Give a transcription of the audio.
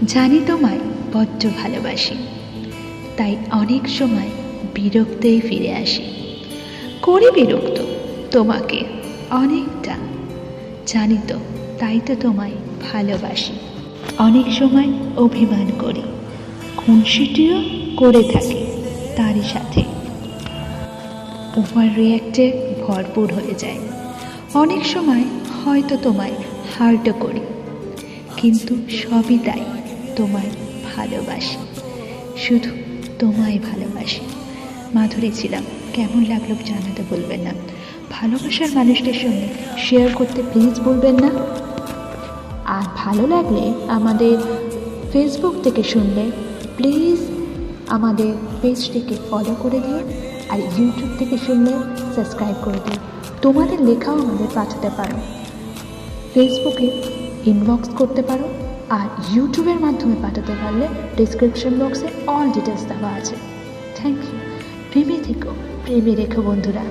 জানি তোমায় বড্ড ভালোবাসি, তাই অনেক সময় বিরক্তেই ফিরে আসি। করি বিরক্ত তোমাকে অনেকটা, জানি তো, তাই তো তোমায় ভালোবাসি। অনেক সময় অভিমান করি, খুনসুটিও করে থাকি তারই সাথে। ওভার রিয়াক্টে ভরপুর হয়ে যায়। অনেক সময় হয়তো তোমায় হার্টও করি, কিন্তু সবই তাই তোমায় ভালোবাসি, শুধু তোমায় ভালোবাসি। মাধুরী ছিলাম। কেমন লাগলো জানাতে বলবেন না। ভালোবাসার মানুষদের সঙ্গে শেয়ার করতে প্লিজ বলবেন না। আর ভালো লাগলে আমাদের ফেসবুক থেকে শুনলে প্লিজ আমাদের পেজটিকে ফলো করে দিও, আর ইউটিউব থেকে শুনলে সাবস্ক্রাইব করে দিও। তোমাদের লেখাও আমাদের পাঠাতে পারো, ফেসবুকে ইনবক্স করতে পারো, আর ইউটিউবের মাধ্যমে পাঠাতে পারলে ডিসক্রিপশন বক্সে অল ডিটেলস দেওয়া আছে। Thank you. প্রেমে থেকো, প্রেমে রেখো বন্ধুরা।